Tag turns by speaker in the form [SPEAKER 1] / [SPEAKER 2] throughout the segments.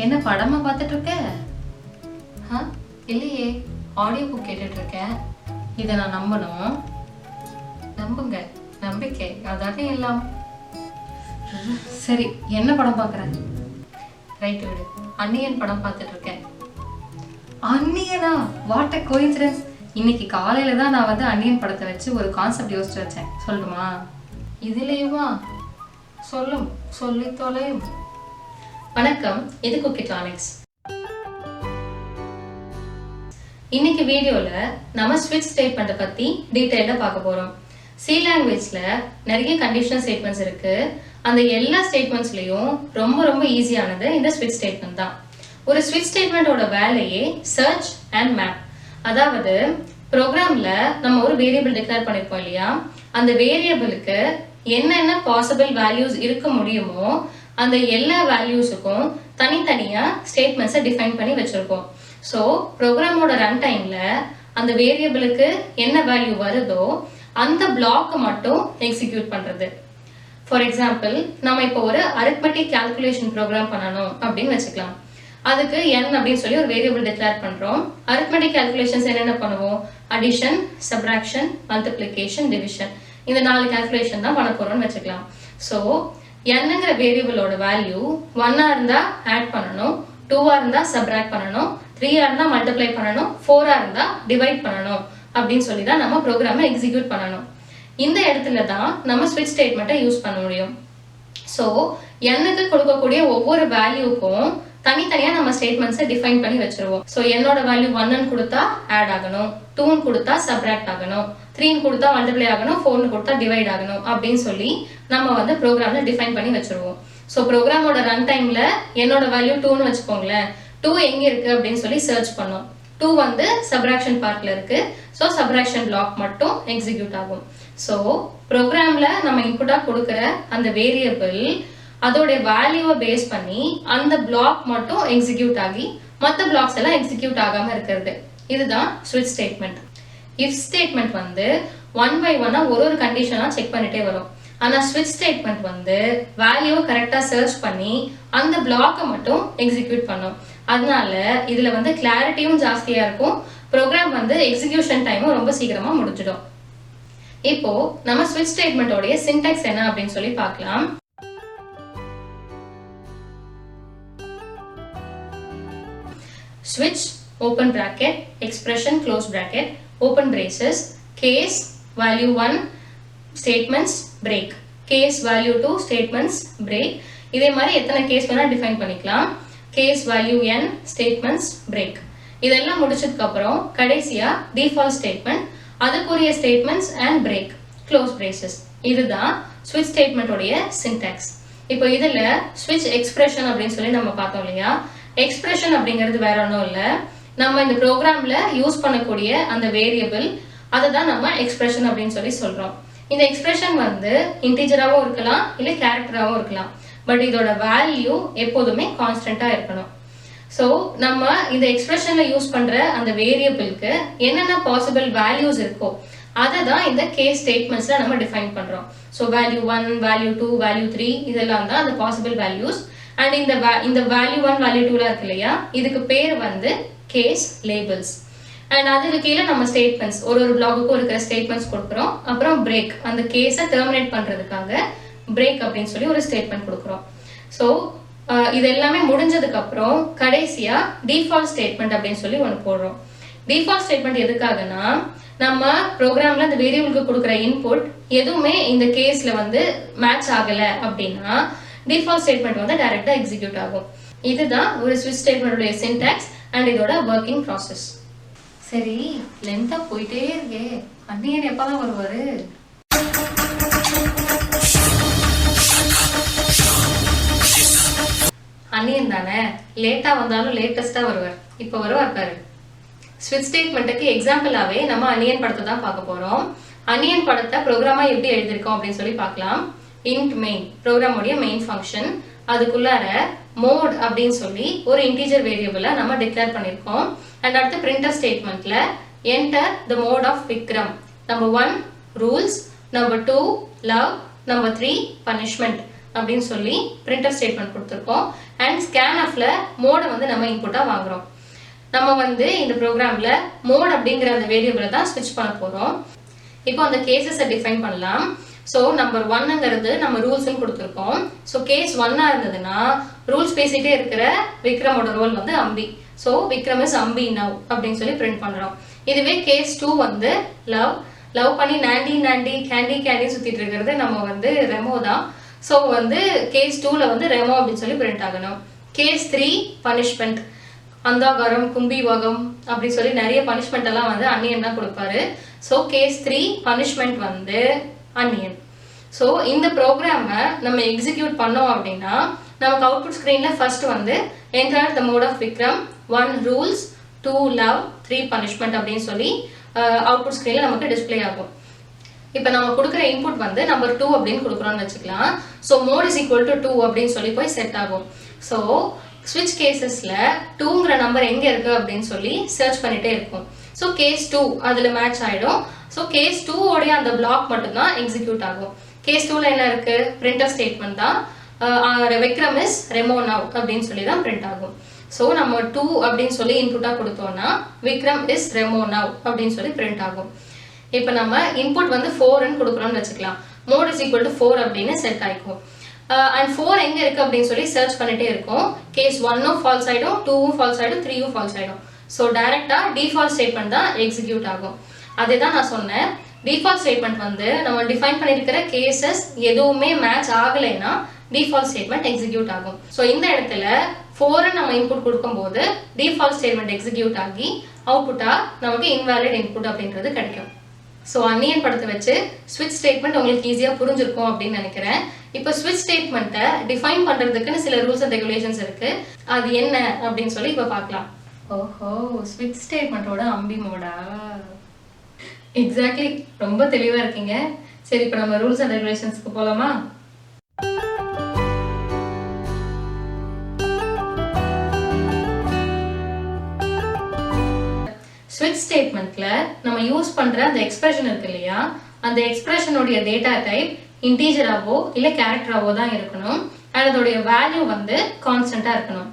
[SPEAKER 1] என்ன படமா பார்த்துட்டு இருக்க? இல்லையே, ஆடியோ புக் கேட்டுட்டு இருக்கேன். இதை நான் நம்பணும்? நம்புங்க, நம்பிக்கை அதானே எல்லாம். சரி, என்ன படம் பார்க்குறேன்? ரைட் விடு, அன்னியன் படம் பார்த்துட்டு இருக்கேன். அன்னியனா? What a coincidence! இன்னைக்கு காலையில தான் நான் வந்து அன்னியன் படத்தை வச்சு ஒரு கான்செப்ட் யோசிச்சு வச்சேன். சொல்லுமா? இதுலேயுமா? சொல்லும், சொல்லி தொலையும். வணக்கம், இது குக்கிடானிக்ஸ். இன்னைக்கு வீடியோல நம்ம ஸ்விட்ச் ஸ்டேட்மெண்ட்டை பத்தி டீடைலா பார்க்க போறோம். சி லாங்குவேஜ்ல நிறைய கண்டிஷனல் ஸ்டேட்மெண்ட்ஸ் இருக்கு. அந்த எல்லா ஸ்டேட்மெண்ட்ஸ்லயும் ரொம்ப ரொம்ப ஈஸியானது இந்த ஸ்விட்ச் ஸ்டேட்மெண்ட் தான். ஒரு ஸ்விட்ச் ஸ்டேட்மெண்ட்டோட வேலையே சர்ச் அண்ட் மேப். அதாவது ப்ரோக்ராம்ல நம்ம ஒரு வேரியபிள் டிக்ளேர் பண்ணிருப்போம் இல்லையா, அந்த வேரியபிளுக்கு என்னென்ன பாசிபிள் வேல்யூஸ் இருக்க முடியுமோ அந்த எல்லா வேல்யூஸுக்கும் தனித்தனியா ஸ்டேட்மெண்ட்ஸை டிஃபைன் பண்ணி வச்சிருப்போம். ஸோ ப்ரோக்ராமோட ரன் டைம்ல அந்த வேரியபிளுக்கு என்ன வேல்யூ வருதோ அந்த பிளாக்கை மட்டும் எக்ஸிக்யூட் பண்றது. ஃபார் எக்ஸாம்பிள், நம்ம இப்போ ஒரு அரித்மெட்டிக் கால்குலேஷன் ப்ரோக்ராம் பண்ணணும் அப்படின்னு வச்சுக்கலாம். அதுக்கு n அப்படின்னு சொல்லி ஒரு வேரியபிள் டிக்ளேர் பண்றோம். அரித்மெட்டிக் கால்குலேஷன்ஸ் என்னென்ன பண்ணுவோம்? அடிஷன், சப்ராக்ஷன், மல்டிப்ளிகேஷன், டிவிஷன், இந்த 4 கால்குலேஷன் தான் பண்ண போறோம்னு வச்சுக்கலாம். ஸோ nங்கிற வேரியபிளோட வேல்யூ 1ஆ இருந்தா ஆட் பண்ணணும், 2ஆ இருந்தா சப்ராக்ட் பண்ணணும், 3ஆ இருந்தா மல்டிப்ளை பண்ணணும், 4ஆ இருந்தா டிவைட் பண்ணணும் அப்படின்னு சொல்லி தான் நம்ம ப்ரோக்ராமை எக்ஸிக்யூட் பண்ணணும். இந்த இடத்துல தான் நம்ம ஸ்விட்ச் ஸ்டேட்மெண்ட்டை யூஸ் பண்ண முடியும். ஸோ nக்கு கொடுக்கக்கூடிய ஒவ்வொரு வேல்யூக்கும் தனித்தனியா நம்ம ஸ்டேட்மெண்ட்ஸை டிஃபைன் பண்ணி வச்சிருவோம். ஸோ என்னோட வேல்யூ 1ன்னு கொடுத்தா ஆட் ஆகணும், 2ன்னு கொடுத்தா சப்ராக்ட் ஆகணும், 3ன்னு கொடுத்தா மல்டிப்ளை ஆகணும், 4ன்னு கொடுத்தா டிவைட் ஆகணும் அப்படின்னு சொல்லி நம்ம வந்து ப்ரோக்ராம்ல டிஃபைன் பண்ணி வச்சிருவோம். ஸோ ப்ரோக்ராமோட ரன் டைம்ல என்னோட வேல்யூ 2ன்னு வச்சுக்கோங்களேன். 2 எங்க இருக்கு அப்படின்னு சொல்லி சர்ச் பண்ணோம். 2 வந்து சப்ராக்ஷன் பார்ட்ல இருக்கு. ஸோ சப்ராக்ஷன் பிளாக் மட்டும் எக்ஸிக்யூட் ஆகும். ஸோ ப்ரோக்ராம்ல நம்ம இன்புட்டா கொடுக்குற அந்த வேரியபிள் அதோட வேல்யூவை பேஸ் பண்ணி அந்த பிளாக் மட்டும் எக்ஸிக்யூட் ஆகி மற்ற பிளாக்ஸ் எல்லாம் எக்ஸிக்யூட் ஆகாம இருக்கிறது. இதுதான் ஸ்விட்ச் ஸ்டேட்மெண்ட். இஃப் ஸ்டேட்மெண்ட் வந்து 1 by 1 ஒரு கண்டிஷனா செக் பண்ணிட்டே வரும். ஆனா ஸ்விட்ச் ஸ்டேட்மெண்ட் வந்து வேல்யூவை கரெக்டா சர்ச் பண்ணி அந்த பிளாக்கை மட்டும் எக்ஸிக்யூட் பண்ணும். அதனால இதுல வந்து கிளாரிட்டியும் ஜாஸ்தியா இருக்கும். ப்ரோக்ராம் வந்து எக்ஸிகியூஷன் டைமும் ரொம்ப சீக்கிரமா முடிஞ்சிடும். இப்போ நம்ம ஸ்விட்ச் ஸ்டேட்மெண்டோடைய சின்டாக்ஸ் என்ன அப்படின்னு சொல்லி பார்க்கலாம். Switch, open bracket, expression, close bracket, open braces, case, value 1, statements, break, case, value 2, statements, break. இதே மாதிரி எத்தனை கேஸ் வேணா டிஃபைன் பண்ணிக்கலாம். case, value n, statements, break. இதெல்லாம் முடிச்சதுக்கு அப்புறம் கடைசியா default statement, அதுக்குரிய statements and break, close braces. இதுதான் switch statement உடைய syntax. இப்போ இதுல switch expression அப்படின்னு சொல்லி நம்ம பார்த்தோம் இல்லையா. எக்ஸ்பிரஷன் அப்படிங்கிறது வேற ஒன்றும் இல்லை, நம்ம இந்த ப்ரோக்ராம்ல யூஸ் பண்ணக்கூடிய அந்த வேரியபிள் அதை தான் நம்ம எக்ஸ்பிரஷன் அப்படின்னு சொல்லி சொல்றோம். இந்த எக்ஸ்பிரஷன் வந்து இன்டிஜராகவும் இருக்கலாம் இல்லை கேரக்டராகவும் இருக்கலாம். பட் இதோட வேல்யூ எப்போதுமே கான்ஸ்டன்டா இருக்கணும். ஸோ நம்ம இந்த எக்ஸ்பிரஷன்ல யூஸ் பண்ற அந்த வேரியபிளுக்கு என்னென்ன பாசிபிள் வேல்யூஸ் இருக்கோ அதை தான் இந்த கேஸ் ஸ்டேட்மெண்ட்ஸ்ல நம்ம டிஃபைன் பண்றோம். ஸோ வேல்யூ 1, வேல்யூ 2, வேல்யூ 3 இதெல்லாம் தான் அந்த பாசிபிள் வேல்யூஸ். அண்ட் இந்த வேல்யூ 1, வேல்யூ 2 இருக்கு இல்லையா, இதுக்கு பேர் வந்து கேஸ் லேபிள்ஸ். அண்ட் அதுக்கு கீழே நம்ம ஸ்டேட்மெண்ட்ஸ் ஒரு பிளாக்குக்கும் இருக்கிற ஸ்டேட்மெண்ட்ஸ் கொடுக்குறோம். அப்புறம் பிரேக், அந்த கேஸை டெர்மினேட் பண்றதுக்காக பிரேக் அப்படின்னு சொல்லி ஒரு ஸ்டேட்மெண்ட் கொடுக்குறோம். ஸோ இது எல்லாமே முடிஞ்சதுக்கு அப்புறம் கடைசியா டிஃபால்ட் ஸ்டேட்மெண்ட் அப்படின்னு சொல்லி ஒன்று போடுறோம். டிஃபால்ட் ஸ்டேட்மெண்ட் எதுக்காகனா, நம்ம ப்ரோக்ராம்ல இந்த வேரியபிளுக்கு கொடுக்குற இன்புட் எதுவுமே இந்த கேஸ்ல வந்து மேட்ச் ஆகல அப்படின்னா டிஃபால்ட் ஸ்டேட்மெண்ட் வந்து டைரக்டா எக்ஸிக்யூட் ஆகும். இதுதான் ஒரு ஸ்விட்ச் ஸ்டேட்மெண்டோட சின்டாக்ஸ் அண்ட் இதோட வர்க்கிங் ப்ராசஸ். சரி, லென்த்தா போயிட்டே இருக்கே, அன்னியன் எப்பதான் வருவாரு? அன்னியன் தானே, லேட்டா வந்தாலும் லேட்டஸ்டா வருவார். இப்ப வருவார் பாரு. ஸ்விட்ச் ஸ்டேட்மெண்ட்டுக்கு எக்ஸாம்பிளாவே நம்ம அன்னியன் படத்தை தான் பார்க்க போறோம். அன்னியன் படத்தை ப்ரோக்ராமா எப்படி எழுதிருக்கோம் அப்படின்னு சொல்லி பார்க்கலாம். int main, ப்ரோக்ராமோடைய மெயின் ஃபங்க்ஷன், அதுக்குள்ளார மோட் அப்படின்னு சொல்லி ஒரு இன்டிஜர் வேரியபிளை நம்ம டிக்ளேர் பண்ணிருக்கோம். அண்ட் அடுத்து பிரிண்டர் ஸ்டேட்மெண்ட்ல enter the mode of Vikram, number 1 rules, number 2 love, number 3 punishment அப்படின்னு சொல்லி பிரிண்டர் ஸ்டேட்மெண்ட் கொடுத்துருக்கோம். அண்ட் ஸ்கேன்எஃப்ல மோடை வந்து நம்ம இன்புட்டா வாங்குறோம். நம்ம வந்து இந்த ப்ரோக்ராம்ல மோட் அப்படிங்கிற அந்த வேரியபிளை தான் ஸ்விட்ச் பண்ண போறோம். இப்போ அந்த கேசஸை டிஃபைன் பண்ணலாம். ஸோ நம்பர் 1ங்கிறது நம்ம ரூல்ஸ்ன்னு கொடுத்துருக்கோம். ஸோ கேஸ் 1ஆ இருந்ததுன்னா ரூல்ஸ் பேசிட்டே இருக்கிற விக்ரமோட ரோல் வந்து Ambi. So Vikram is Ambi now அப்படின்னு சொல்லி பிரிண்ட் பண்றோம். இதுவே கேஸ் 2 வந்து லவ் பண்ணி நாண்டி கேண்டி சுத்திட்டு இருக்கிறது நம்ம வந்து ரெமோ தான். ஸோ வந்து கேஸ் 2ல வந்து ரெமோ அப்படின்னு சொல்லி பிரிண்ட் ஆகணும். கேஸ் 3 பனிஷ்மெண்ட், அந்தாகாரம் கும்பிவகம் அப்படி சொல்லி நிறைய பனிஷ்மெண்ட் எல்லாம் வந்து அன்னியன் தான் கொடுப்பாரு. ஸோ கேஸ் 3 பனிஷ்மெண்ட் வந்து அன்னியன். ஸோ இந்த ப்ரோக்ராமை நம்ம எக்ஸிக்யூட் பண்ணோம் அப்படின்னா நமக்கு அவுட்புட் ஸ்க்ரீன்ல ஃபர்ஸ்ட் வந்து enter the mode of Vikram, 1 rules, 2 love, 3 punishment அப்படின்னு சொல்லி அவுட்புட் ஸ்க்ரீன்ல நமக்கு டிஸ்பிளே ஆகும். இப்போ நம்ம கொடுக்குற இன்புட் வந்து நம்பர் 2 அப்படின்னு கொடுக்குறோம்னு வச்சுக்கலாம். So mode is equal to 2 அப்படின்னு சொல்லி போய் செட் ஆகும். ஸோ ஸ்விட்ச் கேசஸ்ல 2ங்கிற நம்பர் எங்க இருக்கு அப்படின்னு சொல்லி சர்ச் பண்ணிட்டே இருக்கும். ஸோ கேஸ் 2 அதுல மேட்ச் ஆயிடும். ஸோ கேஸ் 2 உடைய அந்த பிளாக் மட்டும் தான் எக்ஸிக்யூட் ஆகும். கேஸ் 2ல என்ன இருக்கு? பிரிண்டர் ஸ்டேட்மெண்ட் தான் விக்ரம் இஸ் ரெமோ நவ் அப்படின்னு சொல்லி தான் பிரிண்ட் ஆகும். ஸோ நம்ம 2 அப்படின்னு சொல்லி இன்புட்டா கொடுத்தோம்னா விக்ரம் இஸ் ரெமோ நவ் அப்படின்னு சொல்லி பிரிண்ட் ஆகும். இப்போ நம்ம இன்புட் வந்து 4ன்னு கொடுக்குறோம்னு வச்சுக்கலாம். மோட் இஸ் ஈக்குவல் டு 4 அப்படின்னு செட் ஆயிக்கும். அண்ட் 4 எங்க இருக்கு அப்படின்னு சொல்லி சர்ச் பண்ணிட்டே இருக்கும். கேஸ் 1ம் ஃபால்ஸ் ஆயிடும், 2ம் ஃபால்ஸ் ஆயிடும், 3ம் ஃபால்ஸ் ஆயிடும். ஸோ டைரக்டா டிஃபால்ட் ஸ்டேட்மெண்ட் தான் எக்ஸிக்யூட் ஆகும். அதே தான் நான் சொன்னேன். டிஃபால்ட் ஸ்டேட்மெண்ட் வந்து நம்ம டிஃபைன் பண்ணியிருக்கிற கேசஸ் எதுவுமே மேட்ச் ஆகலைன்னா டிஃபால்ட் ஸ்டேட்மெண்ட் எக்ஸிக்யூட் ஆகும். ஸோ இந்த இடத்துல 4 நம்ம இன்புட் கொடுக்கும்போது டிஃபால்ட் ஸ்டேட்மெண்ட் எக்ஸிக்யூட் ஆகி அவுட்புட்டா நமக்கு இன்வாலிட் இன்புட் அப்படின்றது கிடைக்கும். ஸோ அன்னியன் படத்தை வச்சு ஸ்விட்ச் ஸ்டேட்மெண்ட் உங்களுக்கு ஈஸியாக புரிஞ்சிருக்கும் அப்படின்னு நினைக்கிறேன். இப்போ ஸ்விட்ச் ஸ்டேட்மெண்ட்டை டிஃபைன் பண்றதுக்குன்னு சில ரூல்ஸ் அண்ட் ரெகுலேஷன்ஸ் இருக்கு. அது என்ன அப்படின்னு சொல்லி இப்போ பார்க்கலாம். ஓஹோ, ஸ்விட்ச் ஸ்டேட்மெண்ட்டோட அம்பி மோடா? எக்ஸாக்ட்லி, ரொம்ப தெளிவா இருக்கீங்க. சரி, இப்போ நம்ம ரூல்ஸ் அண்ட் ரெகுலேஷன்ஸ்க்கு போலாமா? ஸ்விட்ச் ஸ்டேட்மெண்ட்ல நம்ம யூஸ் பண்ற அந்த எக்ஸ்பிரஷன் இருக்கு இல்லையா, அந்த எக்ஸ்பிரஷனுடைய டேட்டா டைப் இன்டீஜராவோ இல்ல கேரக்டராவோ தான் இருக்கணும். அண்ட் அதோடைய வேல்யூ வந்து கான்ஸ்டன்டா இருக்கணும்.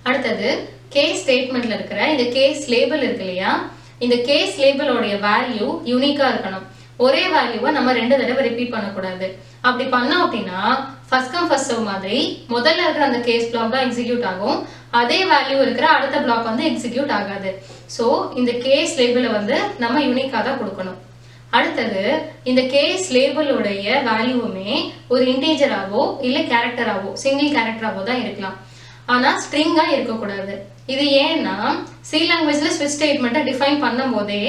[SPEAKER 1] அடுத்தது கேஸ் ஸ்டேட்மெண்ட்ல இருக்கிற இந்த கேஸ் லேபிள் இருக்கு இல்லையா, இந்த கேஸ் லேபிளோடைய வேல்யூ யூனிக்கா இருக்கணும். ஒரே வேல்யூவை நம்ம 2 தடவை ரிப்பீட் பண்ணக்கூடாது. அப்படி பண்ணோம் அப்படின்னா ஃபர்ஸ்ட் கம் ஃபர்ஸ்ட் சர்வ் மாதிரி முதல்ல இருக்கிற அந்த கேஸ் பிளாக் தான் எக்ஸிக்யூட் ஆகும். அதே வேல்யூ இருக்கிற அடுத்த பிளாக் வந்து எக்ஸிக்யூட் ஆகாது. ஸோ இந்த கேஸ் லேபிளை வந்து நம்ம யூனிக்கா தான் கொடுக்கணும். அடுத்தது இந்த கேஸ் லேபிளோடைய வேல்யூவுமே ஒரு இன்டீஜராவோ இல்ல கேரக்டராவோ சிங்கிள் கேரக்டராவோ தான் இருக்கலாம். ஆனா ஸ்ட்ரிங்கா இருக்கக்கூடாது. இது ஏன்னா சி லாங்குவேஜ்ல ஸ்விட்ச் ஸ்டேட்மெண்ட்டை டிஃபைன் பண்ணும் போதே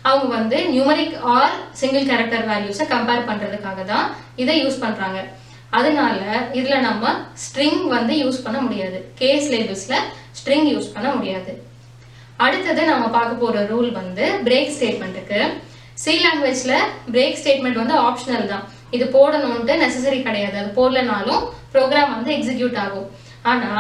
[SPEAKER 1] அவங்க வந்து நியூமரிக் ஆர் சிங்கிள் கேரக்டர் வேல்யூஸை கம்பேர் பண்றதுக்காக தான் இதை யூஸ் பண்றாங்க. அதனால இதுல நம்ம ஸ்ட்ரிங் வந்து யூஸ் பண்ண முடியாது. கேஸ் லேபிள்ஸ்ல ஸ்ட்ரிங் யூஸ் பண்ண முடியாது. அடுத்தது நம்ம பார்க்க போற ரூல் வந்து பிரேக் ஸ்டேட்மெண்ட்டுக்கு. சி லாங்குவேஜ்ல பிரேக் ஸ்டேட்மெண்ட் வந்து ஆப்ஷனல் தான். இது போடணும்ட்டு நெசசரி கிடையாது. அது போடலனாலும் ப்ரோக்ராம் வந்து எக்ஸிக்யூட் ஆகும். ஆனா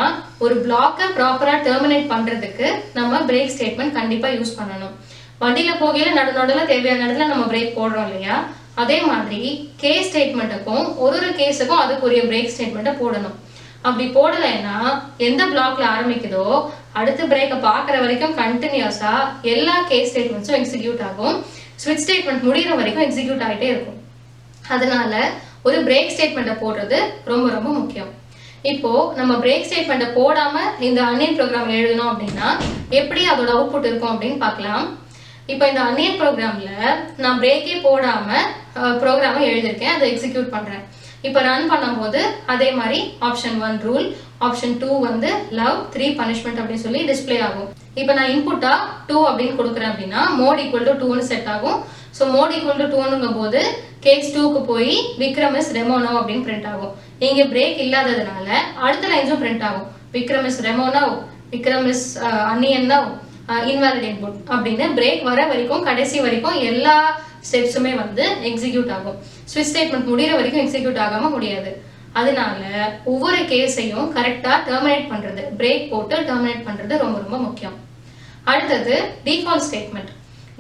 [SPEAKER 1] ஒரு பிளாக்கை ப்ராப்பரா டெர்மினேட் பண்றதுக்கு நம்ம பிரேக் ஸ்டேட்மெண்ட் கண்டிப்பா யூஸ் பண்ணணும். வண்டியில போகையில நடுநடுல தேவையான இடத்துல நம்ம பிரேக் போடுறோம் இல்லையா, அதே மாதிரி கேஸ் ஸ்டேட்மெண்ட்டுக்கும் ஒரு கேஸுக்கும் அதுக்குரிய பிரேக் ஸ்டேட்மெண்ட்டை போடணும். அப்படி போடலைன்னா எந்த பிளாக்ல ஆரம்பிக்குதோ அடுத்த பிரேக்கை பார்க்குற வரைக்கும் கண்டினியூஸா எல்லா கேஸ் ஸ்டேட்மெண்ட்ஸும் எக்ஸிக்யூட் ஆகும். ஸ்விட்ச் ஸ்டேட்மெண்ட் முடிகிற வரைக்கும் எக்ஸிக்யூட் ஆகிட்டே இருக்கும். அதனால ஒரு பிரேக் ஸ்டேட்மெண்ட்டை போடுறது ரொம்ப ரொம்ப முக்கியம். இப்போ நம்ம பிரேக் ஸ்டேட்மெண்ட்டை போடாம இந்த அன்னியன் ப்ரோக்ராம் எழுதணும் அப்படின்னா எப்படி அதோட அவுட்புட் இருக்கும் அப்படின்னு பார்க்கலாம். இப்போ இந்த அன்னியன் ப்ரோக்ராம்ல நான் பிரேக்கே போடாம ப்ரோக்ராமை எழுதியிருக்கேன், அதை எக்ஸிக்யூட் பண்றேன். இப்போ ரன் பண்ணும்போது அதே மாதிரி ஆப்ஷன் 1 ரூல், ஆப்ஷன் 2 வந்து லவ், 3 பனிஷ்மெண்ட் அப்படின்னு சொல்லி டிஸ்பிளே ஆகும். இப்போ நான் இன்புட்டா 2 அப்படின்னு கொடுக்குறேன் அப்படின்னா மோட் ஈக்குவல் டு 2ன்னு செட் ஆகும். ஸோ மோட் ஈக்குவல் டு 2ங்கும் போது கேஸ் 2க்கு போய் விக்ரம் இஸ் ரெமோ நவ் அப்படின்னு பிரிண்ட் ஆகும். இங்கே பிரேக் இல்லாததுனால அடுத்த லைன்ஸும் பிரிண்ட் ஆகும். Vikram is Remo now, Vikram is Anniyan now, invalid input அப்படின்னு பிரேக் வர வரைக்கும் கடைசி வரைக்கும் எல்லா ஸ்டெப்ஸுமே வந்து எக்ஸிக்யூட் ஆகும். ஸ்விட்ச் ஸ்டேட்மெண்ட் முடிகிற வரைக்கும் எக்ஸிக்யூட் ஆகாம முடியாது. அதனால ஒவ்வொரு கேஸையும் கரெக்டா டெர்மினேட் பண்றது, பிரேக் போட்டு டெர்மினேட் பண்றது ரொம்ப ரொம்ப முக்கியம். அடுத்தது டிஃபால்ட் ஸ்டேட்மெண்ட்.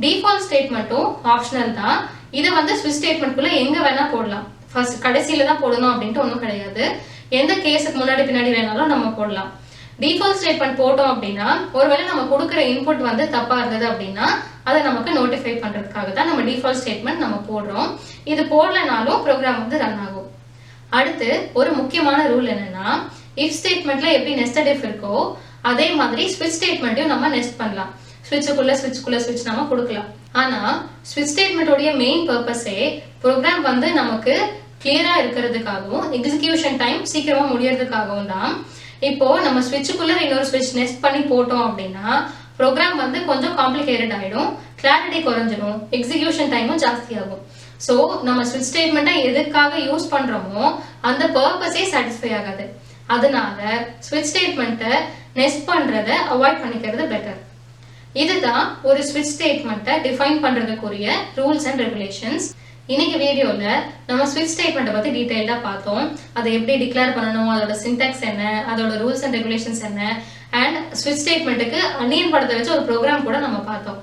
[SPEAKER 1] டிஃபால்ட் ஸ்டேட்மெண்ட்டும் ஆப்ஷனல் தான். இதை வந்து ஸ்விட்ச் ஸ்டேட்மெண்ட்குள்ள எங்க வேணா போடலாம். ஃபர்ஸ்ட் கடைசியில தான் போடணும் அப்படின்ட்டு ஒன்றும் கிடையாது. எந்த கேஸுக்கு முன்னாடி பின்னாடி வேணாலும் நம்ம போடலாம். டிஃபால்ட் ஸ்டேட்மெண்ட் போட்டோம் அப்படின்னா ஒருவேளை நம்ம கொடுக்குற இன்புட் வந்து தப்பா இருந்தது அப்படின்னா அதை நமக்கு நோட்டிஃபை பண்றதுக்காக தான் நம்ம டிஃபால்ட் ஸ்டேட்மெண்ட் நம்ம போடுறோம். இது போடலனாலும் ப்ரோக்ராம் வந்து ரன் ஆகும். அடுத்து ஒரு முக்கியமான ரூல் என்னன்னா, இஃப் ஸ்டேட்மெண்ட்ல எப்படி நெஸ்டட் இஃப் இருக்கோ அதே மாதிரி ஸ்விட்ச் ஸ்டேட்மெண்ட்டையும் நம்ம நெஸ்ட் பண்ணலாம். ஸ்விட்ச் நம்ம கொடுக்கலாம். ஆனா ஸ்விட்ச் ஸ்டேட்மெண்ட்டோட மெயின் பர்பஸே ப்ரோக்ராம் வந்து நமக்கு கிளியரா இருக்கிறதுக்காகவும் எக்ஸிகியூஷன் டைம் சீக்கிரமா முடியறதுக்காகவும் தான். இப்போ நம்ம ஸ்விட்சுக்குள்ள இன்னொரு ஸ்விட்ச் நெஸ்ட் பண்ணி போட்டோம் அப்படின்னா ப்ரோக்ராம் வந்து கொஞ்சம் காம்ப்ளிகேட்டட் ஆயிடும், கிளாரிட்டி குறைஞ்சிடும், எக்ஸிகியூஷன் டைமும் ஜாஸ்தி ஆகும். ஸோ நம்ம ஸ்விட்ச் ஸ்டேட்மெண்ட்டை எதுக்காக யூஸ் பண்றோமோ அந்த பர்பஸே சாட்டிஸ்ஃபை ஆகாது. அதனால ஸ்விட்ச் ஸ்டேட்மெண்ட்டை நெஸ்ட் பண்றதை அவாய்ட் பண்ணிக்கிறது பெட்டர். இதுதான் ஒரு ஸ்விட்ச் ஸ்டேட்மெண்ட்டை டிஃபைன் பண்றதுக்குரிய ரூல்ஸ் அண்ட் ரெகுலேஷன்ஸ். இன்னைக்கு வீடியோல நம்ம ஸ்விட்ச் ஸ்டேட்மெண்ட்டை பத்தி டீடைலா பார்த்தோம். அதை எப்படி டிக்ளேர் பண்ணணும், அதோட சின்டாக்ஸ் என்ன, அதோட ரூல்ஸ் அண்ட் ரெகுலேஷன்ஸ் என்ன, அண்ட் ஸ்விட்ச் ஸ்டேட்மெண்ட்டுக்கு அன்னியன் படத்தை வச்சு ஒரு ப்ரோக்ராம் கூட நம்ம பார்த்தோம்.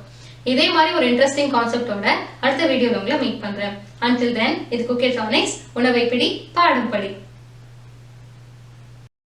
[SPEAKER 1] இதே மாதிரி ஒரு இன்ட்ரெஸ்டிங் கான்செப்டோட அடுத்த வீடியோல உங்களை மீட் பண்றேன். Until then, இது குக்கே டானிக்ஸ். உணவை பிடி, பாடம் படி.